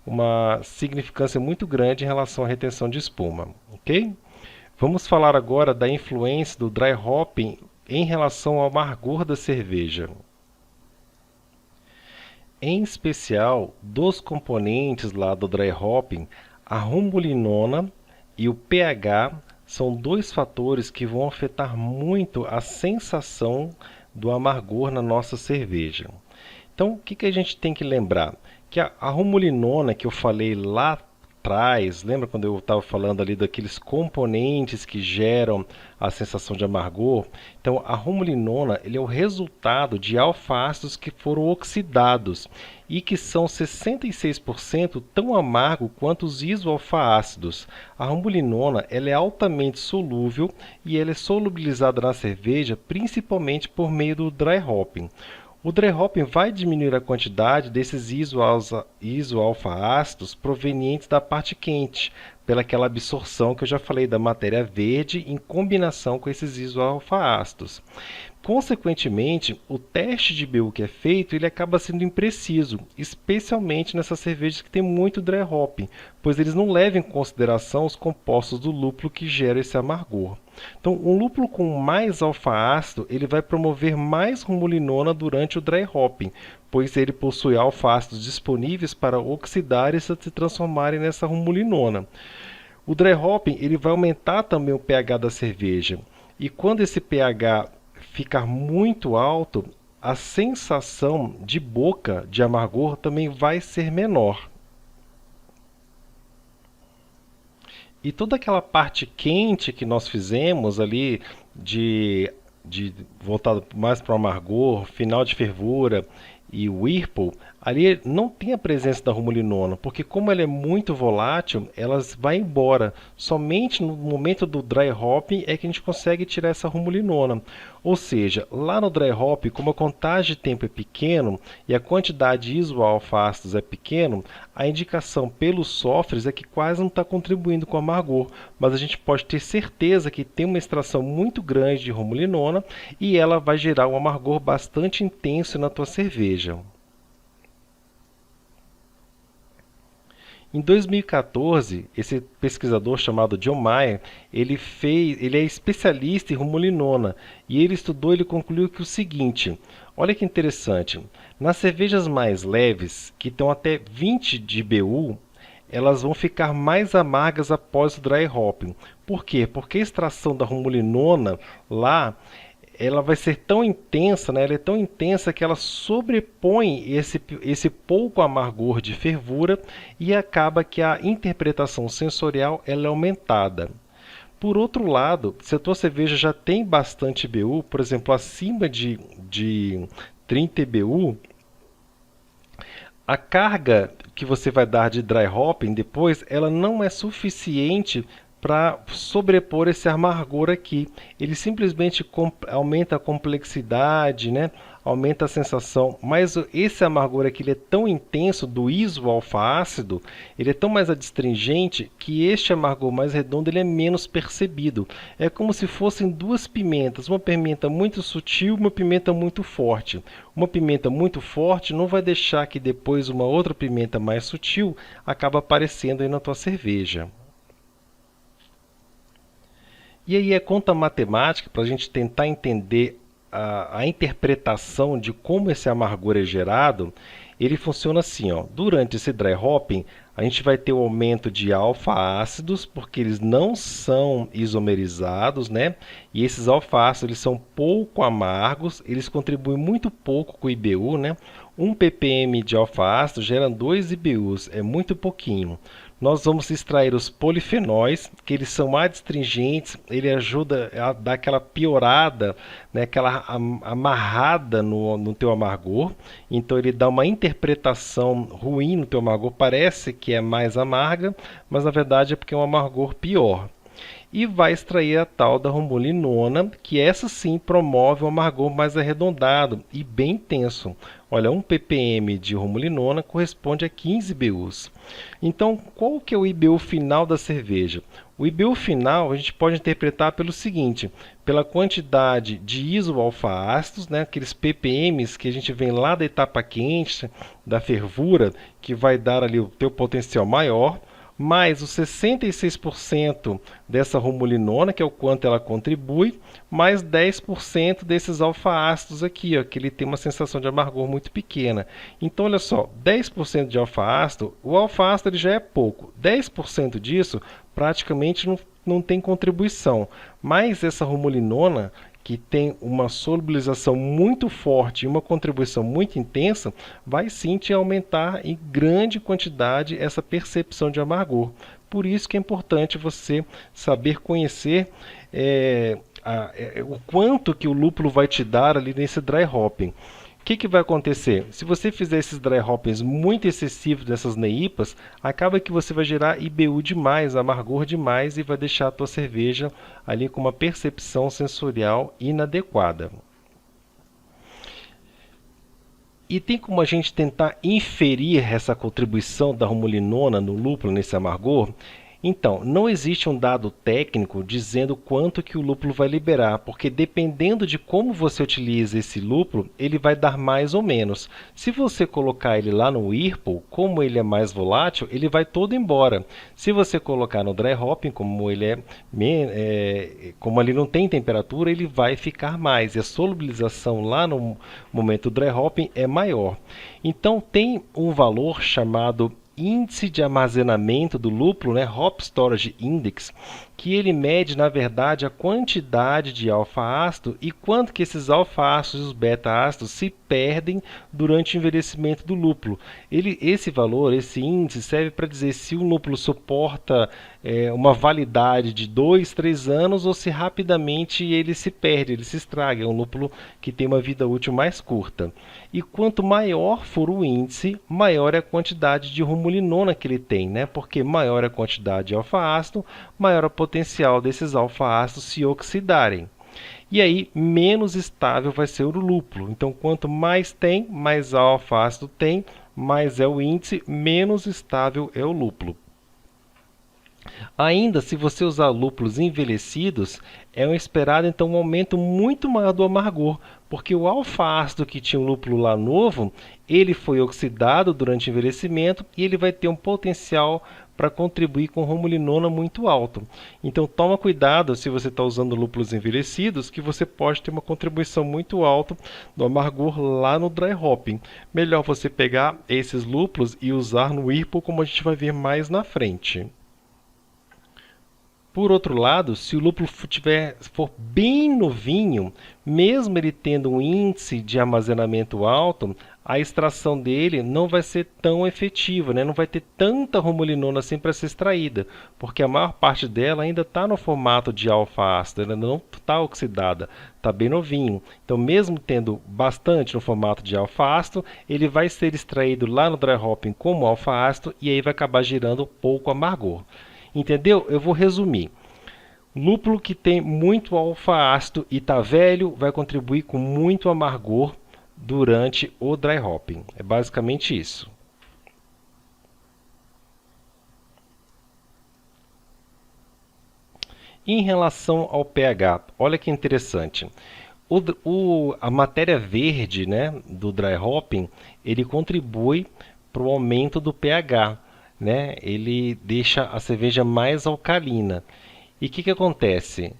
uma significância muito grande em relação à retenção de espuma, ok? Vamos falar agora da influência do dry hopping em relação ao amargor da cerveja. Em especial, dos componentes lá do dry hopping, a rumulinona e o pH são dois fatores que vão afetar muito a sensação do amargor na nossa cerveja. Então, o que a gente tem que lembrar? Que a rumulinona que eu falei lá atrás, lembra quando eu estava falando ali daqueles componentes que geram a sensação de amargor? Então, a rumulinona ele é o resultado de alfa-ácidos que foram oxidados e que são 66% tão amargo quanto os isoalfa-ácidos. A rumulinona ela é altamente solúvel e ela é solubilizada na cerveja principalmente por meio do dry hopping. O dry hopping vai diminuir a quantidade desses isoalfa-ácidos provenientes da parte quente, pelaquela absorção que eu já falei da matéria verde em combinação com esses isoalfa-ácidos. Consequentemente, o teste de BU que é feito ele acaba sendo impreciso, especialmente nessas cervejas que tem muito dry hopping, pois eles não levam em consideração os compostos do lúpulo que geram esse amargor. Então, um lúpulo com mais alfa-ácido ele vai promover mais rumulinona durante o dry hopping, pois ele possui alfa-ácidos disponíveis para oxidar e se transformarem nessa rumulinona. O dry hopping ele vai aumentar também o pH da cerveja, e quando esse pH ficar muito alto, a sensação de boca de amargor também vai ser menor. E toda aquela parte quente que nós fizemos ali, voltado mais para o amargor, final de fervura e o Whirlpool, ali não tem a presença da rumulinona, porque como ela é muito volátil, ela vai embora. Somente no momento do dry hopping é que a gente consegue tirar essa rumulinona. Ou seja, lá no dry hopping, como a contagem de tempo é pequeno e a quantidade de isoalfa-ácidos é pequeno, a indicação pelos softwares é que quase não está contribuindo com o amargor, mas a gente pode ter certeza que tem uma extração muito grande de rumulinona e ela vai gerar um amargor bastante intenso na tua cerveja. Em 2014, esse pesquisador chamado John Mayer, ele é especialista em rumulinona e ele concluiu que o seguinte, olha que interessante, nas cervejas mais leves, que estão até 20 de BU, elas vão ficar mais amargas após o dry hopping. Por quê? Porque a extração da rumulinona lá ela vai ser tão intensa, né? Ela é tão intensa que ela sobrepõe esse pouco amargor de fervura e acaba que a interpretação sensorial ela é aumentada. Por outro lado, se a tua cerveja já tem bastante BU, por exemplo, acima de 30 BU, a carga que você vai dar de dry hopping depois, ela não é suficiente para sobrepor esse amargor aqui. Ele simplesmente aumenta a complexidade, né? Aumenta a sensação, mas esse amargor aqui ele é tão intenso do isoalfa-ácido, ele é tão mais adstringente que este amargor mais redondo ele é menos percebido. É como se fossem duas pimentas, uma pimenta muito sutil e uma pimenta muito forte. Uma pimenta muito forte não vai deixar que depois uma outra pimenta mais sutil acabe aparecendo aí na tua cerveja. E aí é conta matemática para a gente tentar entender a interpretação de como esse amargor é gerado. Ele funciona assim, ó. Durante esse dry hopping, a gente vai ter o aumento de alfa-ácidos, porque eles não são isomerizados, né? E esses alfa-ácidos eles são pouco amargos, eles contribuem muito pouco com o IBU, né? 1 ppm de alfa-ácido gera 2 IBUs, é muito pouquinho. Nós vamos extrair os polifenóis, que eles são adstringentes, ele ajuda a dar aquela piorada, né, aquela amarrada no teu amargor. Então ele dá uma interpretação ruim no teu amargor, parece que é mais amarga, mas na verdade é porque é um amargor pior. e vai extrair a tal da rumulinona, que essa sim promove um amargor mais arredondado e bem intenso. Olha, 1 ppm de rumulinona corresponde a 15 IBUs. Então, qual que é o IBU final da cerveja? O IBU final a gente pode interpretar pelo seguinte, pela quantidade de isoalfa-ácidos, né, aqueles ppms que a gente vem lá da etapa quente, da fervura, que vai dar ali o teu potencial maior, mais os 66% dessa rumulinona, que é o quanto ela contribui, mais 10% desses alfa-ácidos aqui, ó, que ele tem uma sensação de amargor muito pequena. Então, olha só, 10% de alfa-ácido, o alfa-ácido ele já é pouco, 10% disso praticamente não tem contribuição, mas essa rumulinona, que tem uma solubilização muito forte e uma contribuição muito intensa, vai sim te aumentar em grande quantidade essa percepção de amargor. Por isso que é importante você saber conhecer o quanto que o lúpulo vai te dar ali nesse dry hopping. O que vai acontecer? Se você fizer esses dry hoppings muito excessivos dessas NEIPAs, acaba que você vai gerar IBU demais, amargor demais e vai deixar a tua cerveja ali com uma percepção sensorial inadequada. E tem como a gente tentar inferir essa contribuição da rumulinona no lúpulo nesse amargor? Então, não existe um dado técnico dizendo quanto que o lúpulo vai liberar, porque dependendo de como você utiliza esse lúpulo, ele vai dar mais ou menos. Se você colocar ele lá no Whirlpool, como ele é mais volátil, ele vai todo embora. Se você colocar no dry hopping, como ele como ali não tem temperatura, ele vai ficar mais. E a solubilização lá no momento do dry hopping é maior. Então, tem um valor chamado índice de armazenamento do lúpulo, né, Hop Storage Index, que ele mede, na verdade, a quantidade de alfa-ácido e quanto que esses alfa-ácidos e os beta-ácidos se perdem durante o envelhecimento do lúpulo. Esse valor, esse índice, serve para dizer se o lúpulo suporta uma validade de 2, 3 anos ou se rapidamente ele se perde, ele se estraga. É um lúpulo que tem uma vida útil mais curta. E quanto maior for o índice, maior é a quantidade de rumulinona que ele tem, né? Porque maior é a quantidade de alfa-ácido, maior é o potencial desses alfa-ácidos se oxidarem. E aí, menos estável vai ser o lúpulo. Então, quanto mais tem, mais alfa-ácido tem, mais é o índice, menos estável é o lúpulo. Ainda, se você usar lúpulos envelhecidos, é esperado então um aumento muito maior do amargor, porque o alfa-ácido que tinha um lúpulo lá novo, ele foi oxidado durante o envelhecimento e ele vai ter um potencial para contribuir com rumulinona muito alto. Então toma cuidado se você está usando lúpulos envelhecidos, que você pode ter uma contribuição muito alta do amargor lá no dry hopping. Melhor você pegar esses lúpulos e usar no Whirlpool, como a gente vai ver mais na frente. Por outro lado, se o lúpulo for bem novinho, mesmo ele tendo um índice de armazenamento alto, a extração dele não vai ser tão efetiva, né? Não vai ter tanta rumulinona assim para ser extraída, porque a maior parte dela ainda está no formato de alfa-ácido, ela não está oxidada, está bem novinho. Então, mesmo tendo bastante no formato de alfa-ácido, ele vai ser extraído lá no dry hopping como alfa-ácido e aí vai acabar gerando pouco amargor. Entendeu? Eu vou resumir. Lúpulo que tem muito alfa-ácido e está velho vai contribuir com muito amargor durante o dry hopping. É basicamente isso. Em relação ao pH, olha que interessante. A matéria verde, né, do dry hopping, ele contribui para o aumento do pH. Né? Ele deixa a cerveja mais alcalina. E o que acontece?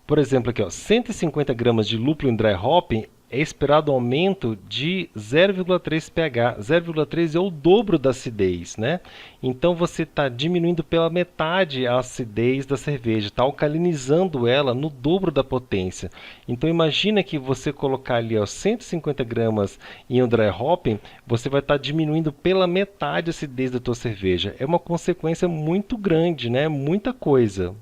Por exemplo, aqui, ó, 150 gramas de lúpulo em dry hopping é esperado um aumento de 0,3 pH. 0,3 é o dobro da acidez, né? Então você está diminuindo pela metade a acidez da cerveja, está alcalinizando ela no dobro da potência. Então imagina que você colocar ali 150 gramas em um dry hopping, você vai estar diminuindo pela metade a acidez da tua cerveja. É uma consequência muito grande, né? Muita coisa.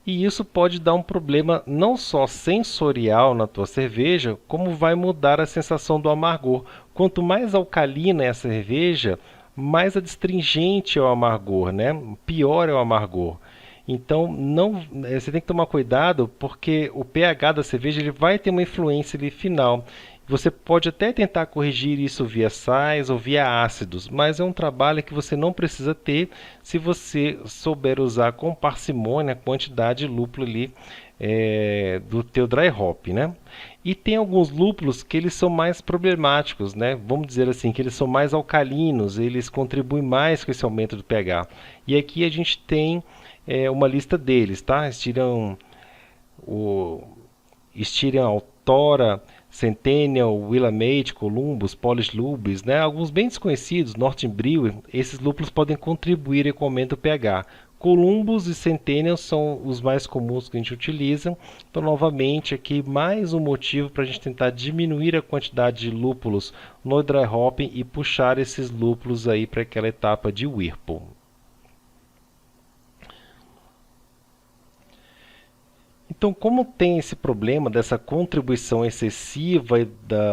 E isso pode dar um problema não só sensorial na tua cerveja, como vai mudar a sensação do amargor. Quanto mais alcalina é a cerveja, mais adstringente é o amargor, né? Pior é o amargor. Então, você tem que tomar cuidado porque o pH da cerveja ele vai ter uma influência ali final. Você pode até tentar corrigir isso via sais ou via ácidos, mas é um trabalho que você não precisa ter se você souber usar com parcimônia a quantidade de lúpulo ali do teu dry hop, né? E tem alguns lúpulos que eles são mais problemáticos, né? Vamos dizer assim, que eles são mais alcalinos, eles contribuem mais com esse aumento do pH. E aqui a gente tem uma lista deles, tá? Styrian Altora, Centennial, Willamette, Columbus, Polish Lubis, né? Alguns bem desconhecidos, Norton Brewer, esses lúpulos podem contribuir com o aumento do pH. Columbus e Centennial são os mais comuns que a gente utiliza. Então, novamente, aqui mais um motivo para a gente tentar diminuir a quantidade de lúpulos no dry hopping e puxar esses lúpulos aí para aquela etapa de Whirlpool. Então, como tem esse problema dessa contribuição excessiva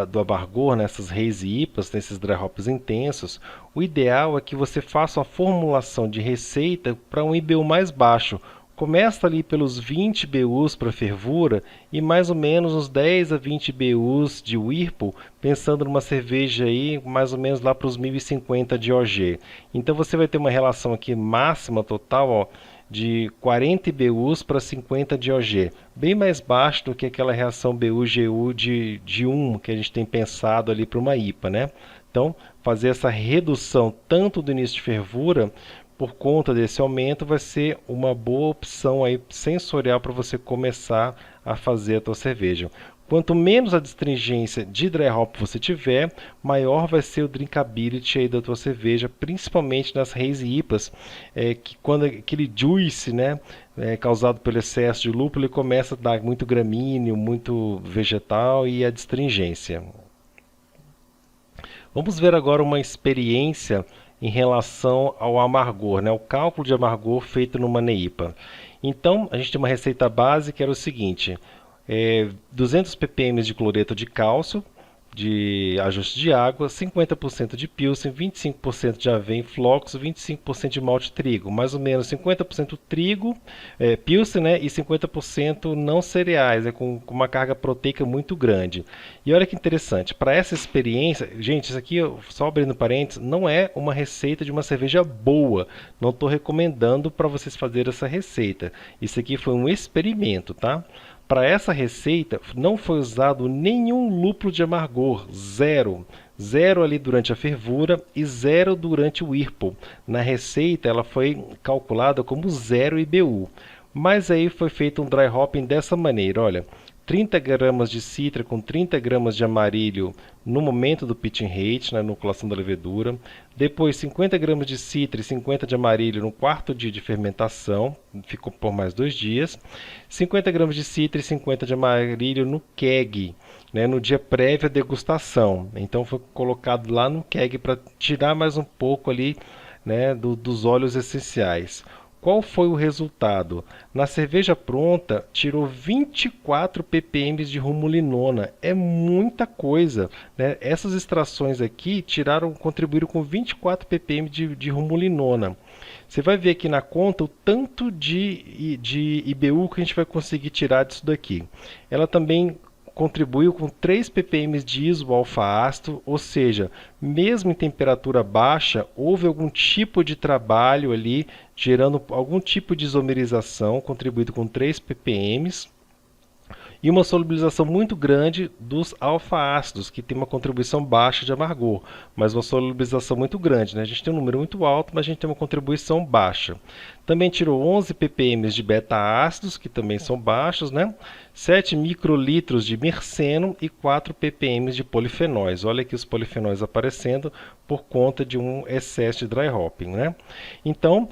do amargor nessas hazy IPAs, nesses dry hops intensos, o ideal é que você faça uma formulação de receita para um IBU mais baixo. Começa ali pelos 20 BUs para fervura e mais ou menos uns 10 a 20 BUs de Whirlpool, pensando numa cerveja aí mais ou menos lá para os 1050 de OG. Então você vai ter uma relação aqui máxima total, ó, de 40 BUs para 50 de OG, bem mais baixo do que aquela reação BU-GU de 1 que a gente tem pensado ali para uma IPA, né? Então, fazer essa redução tanto do início de fervura, por conta desse aumento, vai ser uma boa opção aí sensorial para você começar a fazer a tua cerveja. Quanto menos a adstringência de dry hop você tiver, maior vai ser o drinkability aí da tua cerveja, principalmente nas hazy IPAs, que quando aquele juice, né, causado pelo excesso de lúpulo, ele começa a dar muito gramíneo, muito vegetal e a adstringência. Vamos ver agora uma experiência em relação ao amargor, né, o cálculo de amargor feito numa NEIPA. Então, a gente tem uma receita base que era o seguinte: 200 ppm de cloreto de cálcio, de ajuste de água, 50% de Pilsen, 25% de aveia em flocos, 25% de malte trigo, mais ou menos 50% trigo, Pilsen, né, e 50% não cereais, com uma carga proteica muito grande. E olha que interessante, para essa experiência, gente, isso aqui, só abrindo parênteses, não é uma receita de uma cerveja boa, não estou recomendando para vocês fazerem essa receita, isso aqui foi um experimento, tá? Para essa receita não foi usado nenhum lúpulo de amargor, zero. Zero ali durante a fervura e zero durante o Whirlpool. Na receita ela foi calculada como 0 IBU. Mas aí foi feito um dry hopping dessa maneira, olha. 30 gramas de citra com 30 gramas de amarilho no momento do pitching rate, na inoculação da levedura. Depois 50 gramas de citra e 50 de amarilho no quarto dia de fermentação, ficou por mais 2 dias. 50 gramas de citra e 50 de amarilho no keg, né, no dia prévio à degustação. Então foi colocado lá no keg para tirar mais um pouco ali, né, dos óleos essenciais. Qual foi o resultado? Na cerveja pronta, tirou 24 ppm de rumulinona. É muita coisa, né? Essas extrações aqui contribuíram com 24 ppm de rumulinona. Você vai ver aqui na conta o tanto de IBU que a gente vai conseguir tirar disso daqui. Ela também contribuiu com 3 ppm de isoalfa-ácido, ou seja, mesmo em temperatura baixa, houve algum tipo de trabalho ali, gerando algum tipo de isomerização, contribuído com 3 ppm, e uma solubilização muito grande dos alfa-ácidos, que tem uma contribuição baixa de amargor, mas uma solubilização muito grande, né? A gente tem um número muito alto, mas a gente tem uma contribuição baixa. Também tirou 11 ppm de beta-ácidos, que também são baixos, né? 7 microlitros de merceno e 4 ppm de polifenóis. Olha aqui os polifenóis aparecendo por conta de um excesso de dry hopping, né? Então,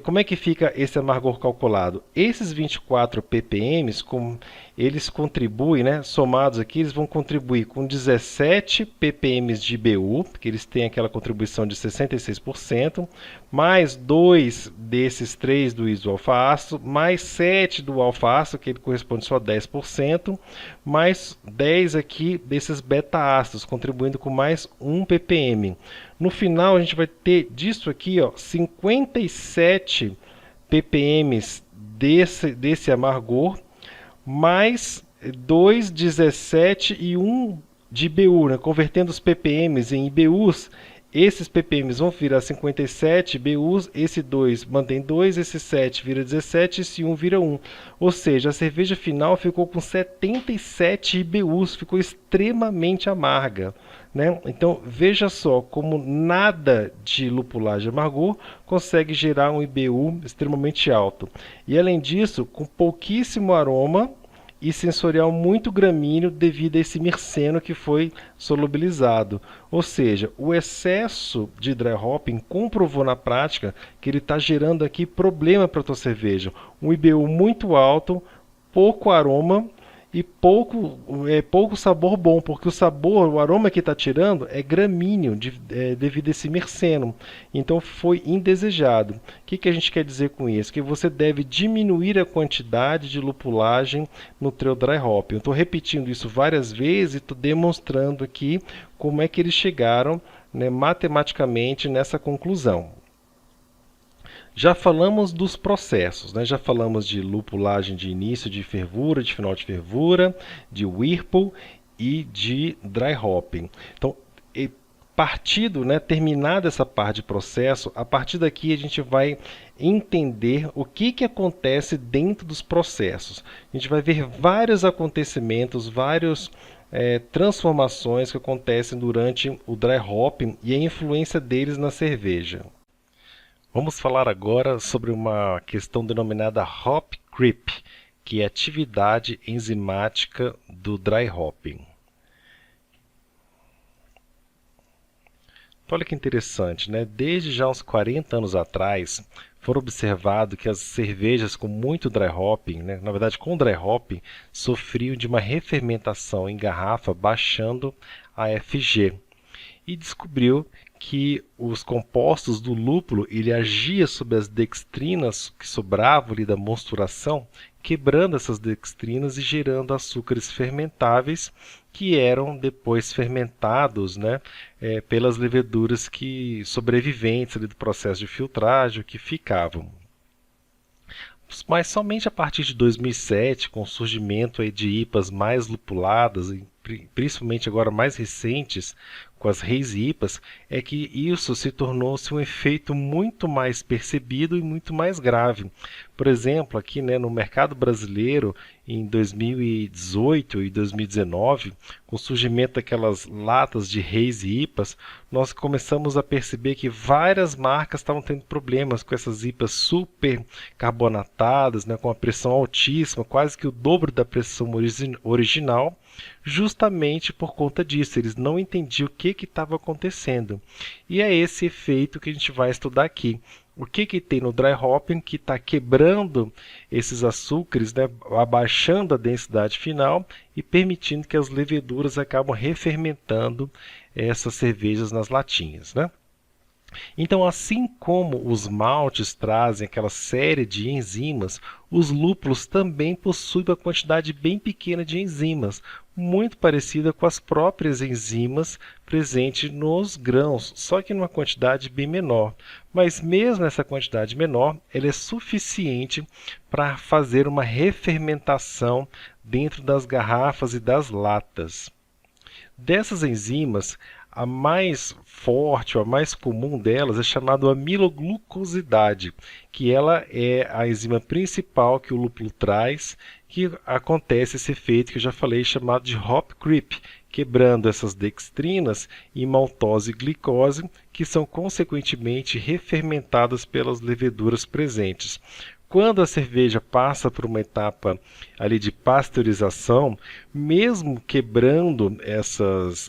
como é que fica esse amargor calculado? Esses 24 ppm, eles contribuem, né, somados aqui, eles vão contribuir com 17 ppm de IBU, porque eles têm aquela contribuição de 66%, mais 2 desse esses 3 do isoalfa-ácido, mais 7 do alfa-ácido, que ele corresponde só a 10%, mais 10 aqui desses beta-ácidos, contribuindo com mais 1 ppm. No final, a gente vai ter disso aqui, ó, 57 ppm desse amargor, mais 2, 17 e 1 de IBU, né? Convertendo os ppm em IBUs, esses ppm vão virar 57 IBUs, esse 2 mantém 2, esse 7 vira 17, esse 1 vira 1. Ou seja, a cerveja final ficou com 77 IBUs, ficou extremamente amarga, né? Então, veja só como nada de lupulagem amargor consegue gerar um IBU extremamente alto. E além disso, com pouquíssimo aroma e sensorial muito gramíneo devido a esse mirceno que foi solubilizado. Ou seja, o excesso de dry hopping comprovou na prática que ele está gerando aqui problema para a tua cerveja. Um IBU muito alto, pouco aroma e pouco sabor bom, porque o aroma que está tirando é gramíneo devido a esse mirceno. Então foi indesejado. O que a gente quer dizer com isso? Que você deve diminuir a quantidade de lupulagem no teu dry hop. Eu estou repetindo isso várias vezes e estou demonstrando aqui como é que eles chegaram, né, matematicamente nessa conclusão. Já falamos dos processos, né? Já falamos de lupulagem de início de fervura, de final de fervura, de whirlpool e de dry hopping. Então, terminada essa parte de processo, a partir daqui a gente vai entender o que acontece dentro dos processos. A gente vai ver vários acontecimentos, várias transformações que acontecem durante o dry hopping e a influência deles na cerveja. Vamos falar agora sobre uma questão denominada hop creep, que é a atividade enzimática do dry hopping. Então, olha que interessante, né? Desde já uns 40 anos atrás, foram observado que as cervejas com muito dry hopping, né, na verdade com dry hopping, sofriam de uma refermentação em garrafa baixando a FG. E descobriu que os compostos do lúpulo ele agia sobre as dextrinas que sobravam ali da mosturação, quebrando essas dextrinas e gerando açúcares fermentáveis que eram depois fermentados, né, pelas leveduras sobreviventes ali do processo de filtragem que ficavam. Mas somente a partir de 2007, com o surgimento aí de IPAs mais lupuladas, principalmente agora mais recentes, com as Hazy IPAs, é que isso se tornou-se um efeito muito mais percebido e muito mais grave. Por exemplo, aqui, né, no mercado brasileiro, em 2018 e 2019, com o surgimento daquelas latas de Hazy IPAs, nós começamos a perceber que várias marcas estavam tendo problemas com essas IPAs super carbonatadas, né, com a pressão altíssima, quase que o dobro da pressão original, justamente por conta disso. Eles não entendiam o que estava acontecendo. E é esse efeito que a gente vai estudar aqui. O que tem no dry hopping que está quebrando esses açúcares, né, abaixando a densidade final e permitindo que as leveduras acabam refermentando essas cervejas nas latinhas, né? Então, assim como os maltes trazem aquela série de enzimas, os lúpulos também possuem uma quantidade bem pequena de enzimas, muito parecida com as próprias enzimas presentes nos grãos, só que numa quantidade bem menor. Mas mesmo essa quantidade menor, ela é suficiente para fazer uma refermentação dentro das garrafas e das latas. Dessas enzimas, a mais forte, ou a mais comum delas é chamada amiloglucosidade, que ela é a enzima principal que o lúpulo traz, que acontece esse efeito que eu já falei, chamado de hop creep, quebrando essas dextrinas em maltose e glicose, que são consequentemente refermentadas pelas leveduras presentes. Quando a cerveja passa por uma etapa ali de pasteurização, mesmo quebrando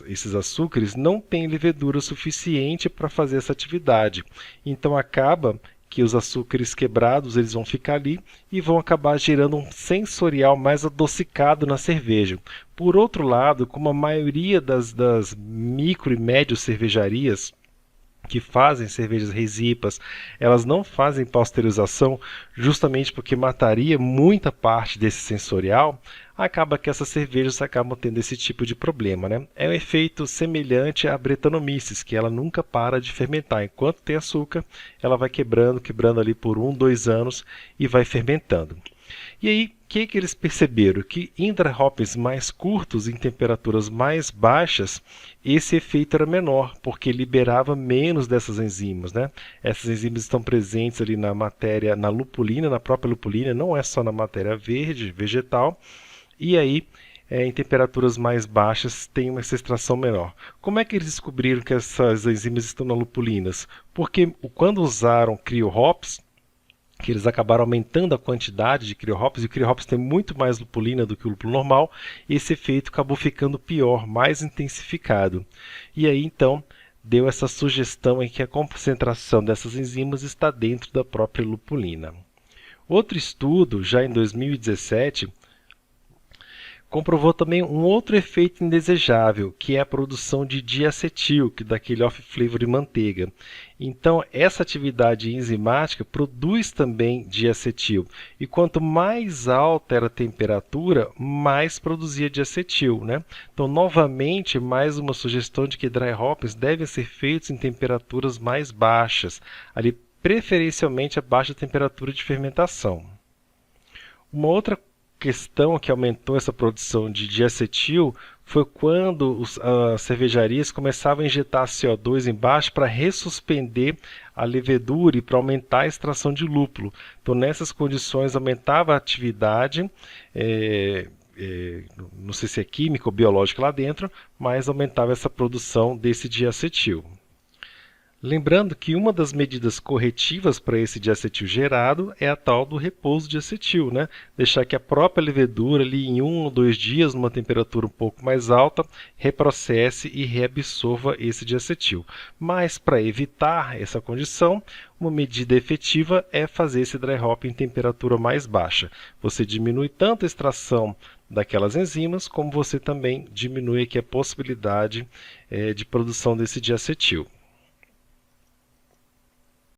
esses açúcares, não tem levedura suficiente para fazer essa atividade. Então acaba que os açúcares quebrados eles vão ficar ali e vão acabar gerando um sensorial mais adocicado na cerveja. Por outro lado, como a maioria das micro e médio cervejarias que fazem cervejas resíparas, elas não fazem pasteurização justamente porque mataria muita parte desse sensorial, acaba que essas cervejas acabam tendo esse tipo de problema, né? É um efeito semelhante à Brettanomyces, que ela nunca para de fermentar. Enquanto tem açúcar, ela vai quebrando, quebrando ali por 2 anos e vai fermentando. E aí, o que eles perceberam? Que em dry hoppings mais curtos, em temperaturas mais baixas, esse efeito era menor, porque liberava menos dessas enzimas, né? Essas enzimas estão presentes ali na matéria, na lupulina, na própria lupulina, não é só na matéria verde, vegetal, e aí em temperaturas mais baixas tem essa extração menor. Como é que eles descobriram que essas enzimas estão na lupulinas? Porque quando usaram cryohops, que eles acabaram aumentando a quantidade de cryohops, e o cryohops tem muito mais lupulina do que o lúpulo normal, esse efeito acabou ficando pior, mais intensificado. E aí então deu essa sugestão em que a concentração dessas enzimas está dentro da própria lupulina. Outro estudo, já em 2017, comprovou também um outro efeito indesejável, que é a produção de diacetil, que dá aquele off-flavor de manteiga. Então, essa atividade enzimática produz também diacetil. E quanto mais alta era a temperatura, mais produzia diacetil, né? Então, novamente, mais uma sugestão de que dry hoppings devem ser feitos em temperaturas mais baixas, ali preferencialmente a baixa temperatura de fermentação. Uma outra questão que aumentou essa produção de diacetil foi quando as cervejarias começavam a injetar CO2 embaixo para ressuspender a levedura e para aumentar a extração de lúpulo. Então, nessas condições, aumentava a atividade, não sei se é química ou biológica lá dentro, mas aumentava essa produção desse diacetil. Lembrando que uma das medidas corretivas para esse diacetil gerado é a tal do repouso de acetil, né? Deixar que a própria levedura ali em 1 ou 2 dias, numa temperatura um pouco mais alta, reprocesse e reabsorva esse diacetil. Mas para evitar essa condição, uma medida efetiva é fazer esse dry hop em temperatura mais baixa. Você diminui tanto a extração daquelas enzimas, como você também diminui aqui a possibilidade de produção desse diacetil.